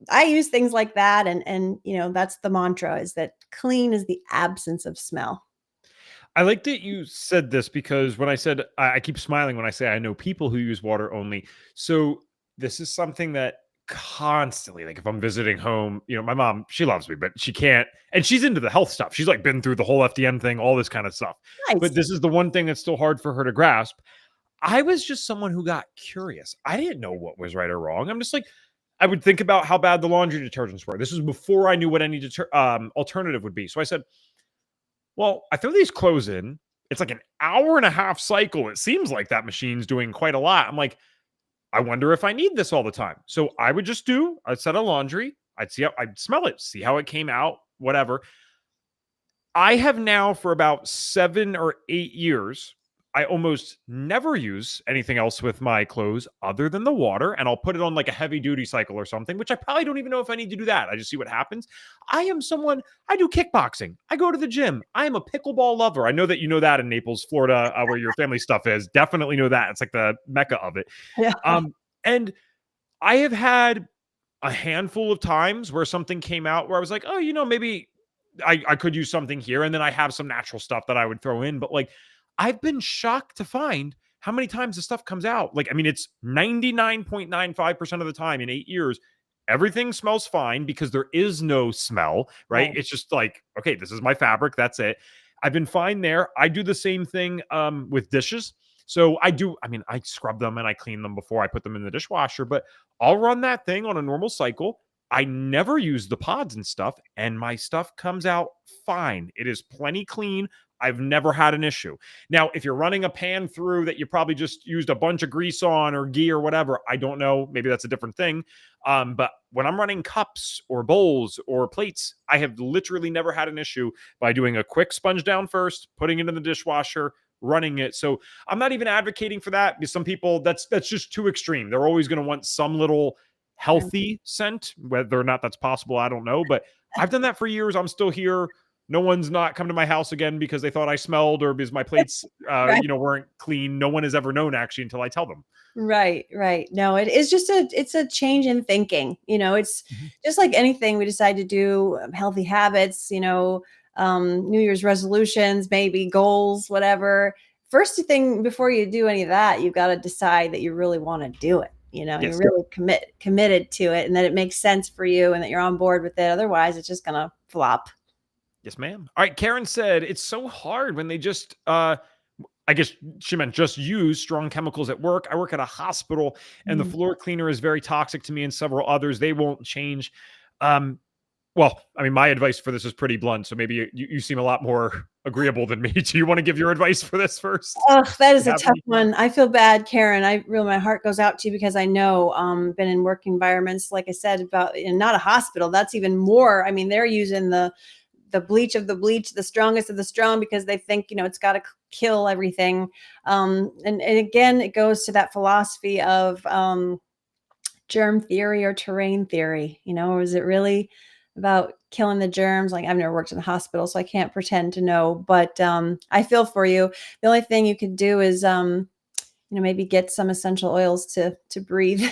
I use things like that. And that's the mantra, is that clean is the absence of smell. I like that you said this, because when I said, I keep smiling when I say I know people who use water only. So this is something that constantly, like if I'm visiting home, my mom, she loves me, but she can't, and she's into the health stuff. She's like been through the whole FDN thing, all this kind of stuff. But Nice. this is the one thing that's still hard for her to grasp. I was just someone who got curious. I didn't know what was right or wrong. I'm just like, I would think about how bad the laundry detergents were. This was before I knew what any alternative would be. So I said, well, I throw these clothes in. It's like an hour and a half cycle. It seems like that machine's doing quite a lot. I'm like, I wonder if I need this all the time. So I would just do a set of laundry. I'd smell it, see how it came out, whatever. I have now for about 7 or 8 years, I almost never use anything else with my clothes other than the water. And I'll put it on like a heavy duty cycle or something, which I probably don't even know if I need to do that. I just see what happens. I do kickboxing. I go to the gym. I am a pickleball lover. I know that you know that in Naples, Florida, where your family stuff is. Definitely know that. It's like the mecca of it. Yeah. And I have had a handful of times where something came out where I was like, oh, maybe I could use something here. And then I have some natural stuff that I would throw in. But like, I've been shocked to find how many times the stuff comes out. Like, I mean, it's 99.95% of the time in 8 years, everything smells fine because there is no smell, right? Right. It's just like, okay, this is my fabric. That's it. I've been fine there. I do the same thing with dishes. So I scrub them and I clean them before I put them in the dishwasher, but I'll run that thing on a normal cycle. I never use the pods and stuff, and my stuff comes out fine. It is plenty clean. I've never had an issue. Now, if you're running a pan through that you probably just used a bunch of grease on or ghee or whatever, I don't know. Maybe that's a different thing. But when I'm running cups or bowls or plates, I have literally never had an issue by doing a quick sponge down first, putting it in the dishwasher, running it. So I'm not even advocating for that, because some people, that's just too extreme. They're always going to want some little healthy scent, whether or not that's possible, I don't know. But I've done that for years. I'm still here. No one's not come to my house again because they thought I smelled or because my plates, Right. weren't clean. No one has ever known actually until I tell them. Right, right. No, it is just it's a change in thinking. It's Mhm. just like anything we decide to do, healthy habits, New Year's resolutions, maybe goals, whatever. first thing before you do any of that, you've got to decide that you really want to do it. You're Yes. really committed to it, and that it makes sense for you and that you're on board with it. Otherwise, it's just going to flop. Yes, ma'am. All right. Karen said it's so hard when they just, I guess she meant just use strong chemicals at work. I work at a hospital and the floor cleaner is very toxic to me and several others. They won't change. Well, I mean, my advice for this is pretty blunt. So maybe you seem a lot more agreeable than me. Do you want to give your advice for this first? Oh, that is a tough one. I feel bad, Karen. My heart goes out to you because I know, been in work environments, like I said, and not a hospital. That's even more. I mean, they're using the bleach of the bleach, the strongest of the strong, because they think, it's got to kill everything. And again, it goes to that philosophy of germ theory or terrain theory, or is it really about killing the germs? Like, I've never worked in a hospital, so I can't pretend to know, but I feel for you. The only thing you could do is, maybe get some essential oils to breathe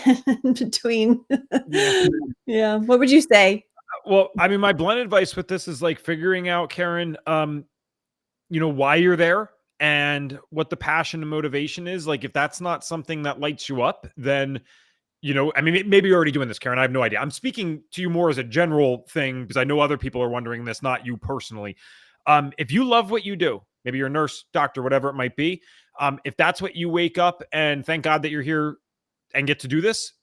in between. Yeah. Yeah. What would you say? Well, I mean, my blunt advice with this is like figuring out, Karen, why you're there and what the passion and motivation is. Like, if that's not something that lights you up, then, I mean, maybe you're already doing this, Karen. I have no idea. I'm speaking to you more as a general thing because I know other people are wondering this, not you personally. If you love what you do, maybe you're a nurse, doctor, whatever it might be. If that's what you wake up and thank God that you're here and get to do this,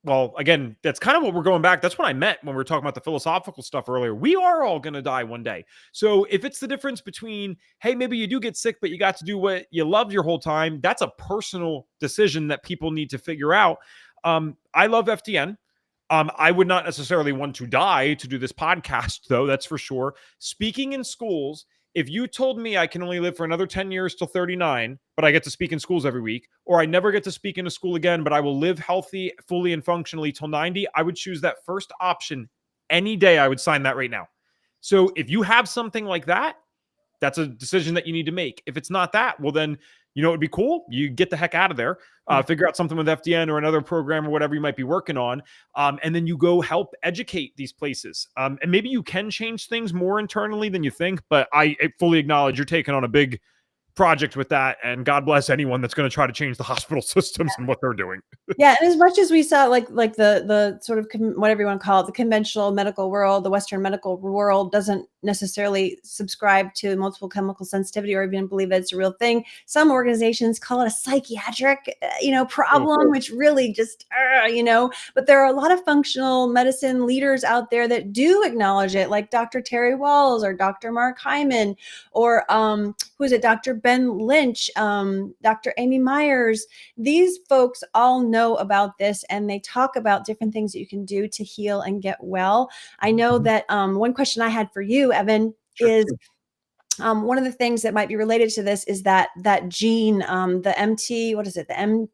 well, again, that's kind of what we're going back. That's what I meant when we were talking about the philosophical stuff earlier. We are all going to die one day. So if it's the difference between, hey, maybe you do get sick, but you got to do what you loved your whole time, that's a personal decision that people need to figure out. I love FDN. I would not necessarily want to die to do this podcast, though, that's for sure. Speaking in schools, if you told me I can only live for another 10 years till 39, but I get to speak in schools every week, or I never get to speak in a school again, but I will live healthy, fully and functionally till 90, I would choose that first option any day. I would sign that right now. So if you have something like that, that's a decision that you need to make. If it's not that, well, then, it would be cool. You get the heck out of there, figure out something with FDN or another program or whatever you might be working on. And then you go help educate these places. And maybe you can change things more internally than you think, but I fully acknowledge you're taking on a big project with that, and God bless anyone that's going to try to change the hospital systems and what they're doing. Yeah, and as much as we saw like the sort of whatever you want to call it, the conventional medical world, the Western medical world doesn't necessarily subscribe to multiple chemical sensitivity or even believe that it's a real thing. Some organizations call it a psychiatric, problem, which really just, but there are a lot of functional medicine leaders out there that do acknowledge it, like Dr. Terry Walls or Dr. Mark Hyman, or who is it, Dr. Ben Lynch, Dr. Amy Myers. These folks all know about this, and they talk about different things that you can do to heal and get well. I know that one question I had for you, Evan, is one of the things that might be related to this is that gene, the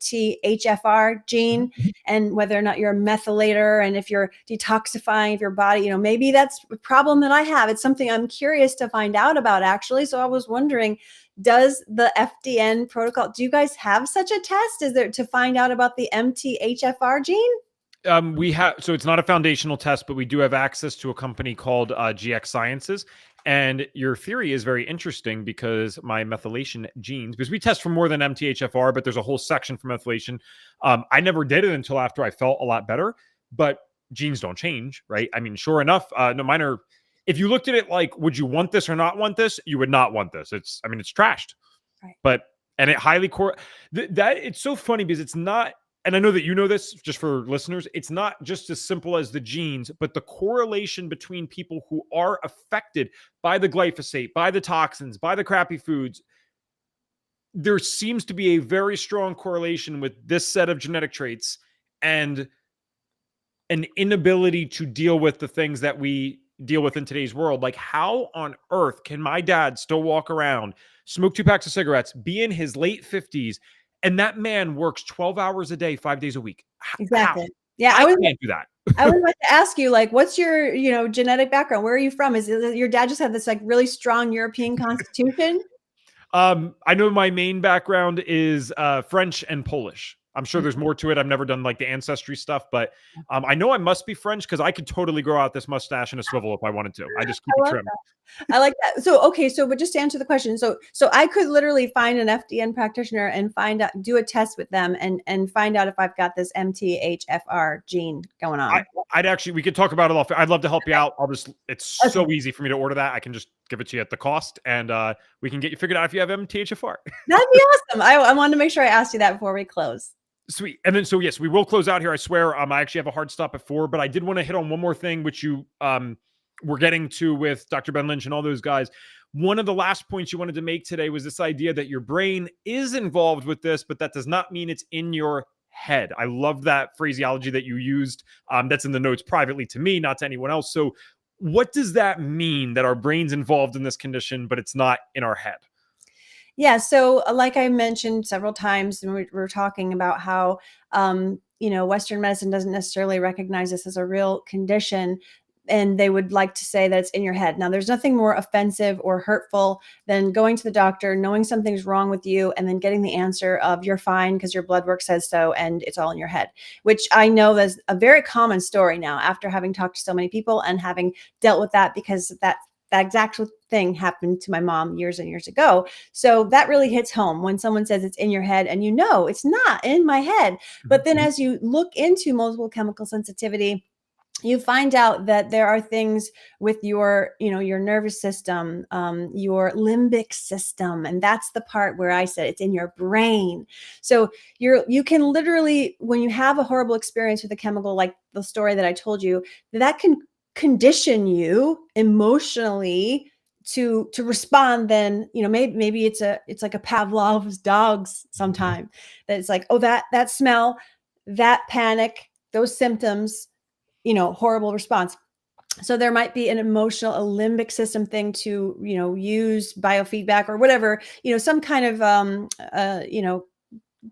MTHFR gene, and whether or not you're a methylator and if you're detoxifying of your body, maybe that's a problem that I have. It's something I'm curious to find out about, actually. So I was wondering, does the FDN protocol, do you guys have such a test? Is there to find out about the MTHFR gene? We have, so it's not a foundational test, but we do have access to a company called GX Sciences. And your theory is very interesting because my methylation genes, because we test for more than MTHFR, but there's a whole section for methylation. I never did it until after I felt a lot better, but genes don't change, right? I mean, sure enough, no, mine are, if you looked at it like, would you want this or not want this? You would not want this. It's trashed, right? But, and it highly that it's so funny because it's not, and I know that you know this, just for listeners, it's not just as simple as the genes, but the correlation between people who are affected by the glyphosate, by the toxins, by the crappy foods. There seems to be a very strong correlation with this set of genetic traits and an inability to deal with the things that we deal with in today's world. Like, how on earth can my dad still walk around, smoke 2 packs of cigarettes, be in his late 50s, and that man works 12 hours a day, 5 days a week? Exactly. How? Yeah, I can't do that. I would like to ask you, like, what's your, genetic background? Where are you from? Is it your dad just had this like really strong European constitution? I know my main background is French and Polish. I'm sure there's more to it. I've never done like the ancestry stuff, but I know I must be French because I could totally grow out this mustache and a swivel if I wanted to. I just keep I it love trimmed. that. I like that. So, okay, so but just to answer the question, so I could literally find an FDN practitioner and find out, do a test with them, and find out if I've got this MTHFR gene going on. I'd actually, we could talk about it off. I'd love to help you out. It's Okay, so easy for me to order that. I can just give it to you at the cost, and we can get you figured out if you have MTHFR. that'd be awesome. I wanted to make sure I asked you that before we close. Sweet. And then, so yes, we will close out here. I swear. I actually have a hard stop at 4, but I did want to hit on one more thing, which you were getting to with Dr. Ben Lynch and all those guys. One of the last points you wanted to make today was this idea that your brain is involved with this, but that does not mean it's in your head. I love that phraseology that you used. That's in the notes privately to me, not to anyone else. So what does that mean, that our brain's involved in this condition, but it's not in our head? Yeah. So, like I mentioned several times, and we're talking about how, Western medicine doesn't necessarily recognize this as a real condition. And they would like to say that it's in your head. Now, there's nothing more offensive or hurtful than going to the doctor, knowing something's wrong with you, and then getting the answer of you're fine because your blood work says so, and it's all in your head, which I know is a very common story now after having talked to so many people and having dealt with that, because that exact thing happened to my mom years and years ago. So that really hits home when someone says it's in your head, and it's not in my head. But then as you look into multiple chemical sensitivity, you find out that there are things with your nervous system, your limbic system. And that's the part where I said it's in your brain. So you can literally, when you have a horrible experience with a chemical, like the story that I told you, that can condition you emotionally to respond. Then maybe it's like a Pavlov's dogs sometime, that it's like, oh, that smell, that panic, those symptoms, horrible response. So there might be an emotional, a limbic system thing to use biofeedback or whatever, some kind of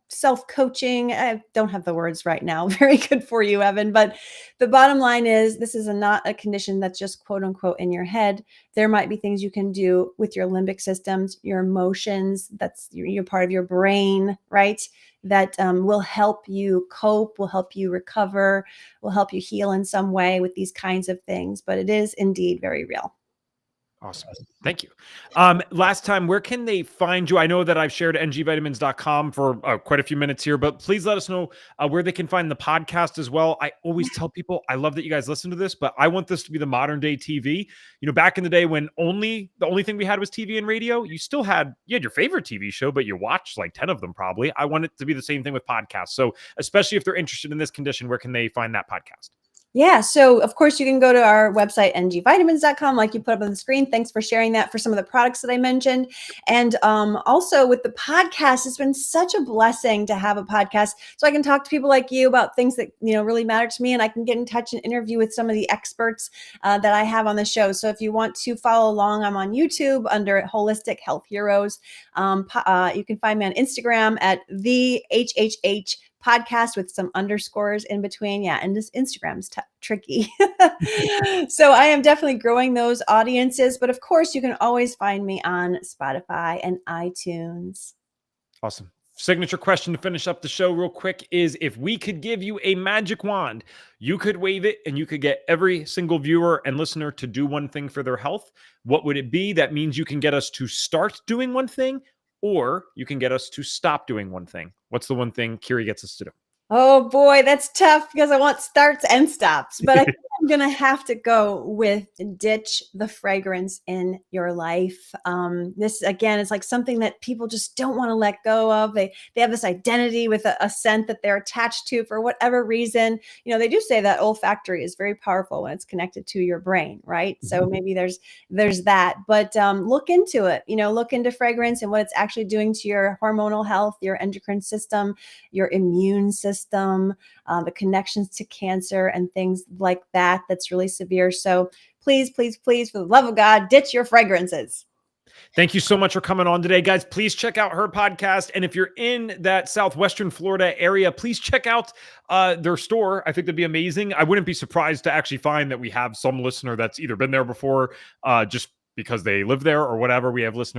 self-coaching. I don't have the words right now. Very good for you, Evan. But the bottom line is, this is not a condition that's just quote unquote in your head. There might be things you can do with your limbic systems, your emotions. That's your part of your brain, right? That will help you cope, will help you recover, will help you heal in some way with these kinds of things. But it is indeed very real. Awesome. Thank you. Last time, where can they find you? I know that I've shared ngvitamins.com for quite a few minutes here, but please let us know where they can find the podcast as well. I always tell people, I love that you guys listen to this, but I want this to be the modern day TV. Back in the day when the only thing we had was TV and radio, you had your favorite TV show, but you watched like 10 of them probably. I want it to be the same thing with podcasts. So especially if they're interested in this condition, where can they find that podcast? Yeah. So of course you can go to our website, ngvitamins.com, like you put up on the screen. Thanks for sharing that for some of the products that I mentioned. And also with the podcast, it's been such a blessing to have a podcast, so I can talk to people like you about things that, really matter to me. And I can get in touch and interview with some of the experts that I have on the show. So if you want to follow along, I'm on YouTube under Holistic Health Heroes. You can find me on Instagram at the HHH podcast with some underscores in between. Yeah. And this Instagram's tricky. So I am definitely growing those audiences, but of course you can always find me on Spotify and iTunes. Awesome. Signature question to finish up the show real quick is, if we could give you a magic wand, you could wave it and you could get every single viewer and listener to do one thing for their health, what would it be? That means you can get us to start doing one thing, or you can get us to stop doing one thing. What's the one thing Kery gets us to do? Oh boy, that's tough because I want starts and stops, but I think I'm going to have to go with ditch the fragrance in your life. This again is like something that people just don't want to let go of. They have this identity with a scent that they're attached to for whatever reason. They do say that olfactory is very powerful when it's connected to your brain, right? So maybe there's that, but look into it. Look into fragrance and what it's actually doing to your hormonal health, your endocrine system, your immune system, the connections to cancer and things like that. That's really severe. So please, please, please, for the love of God, ditch your fragrances. Thank you so much for coming on today, guys. Please check out her podcast. And if you're in that Southwestern Florida area, please check out their store. I think that'd be amazing. I wouldn't be surprised to actually find that we have some listener that's either been there before, just because they live there or whatever. We have listeners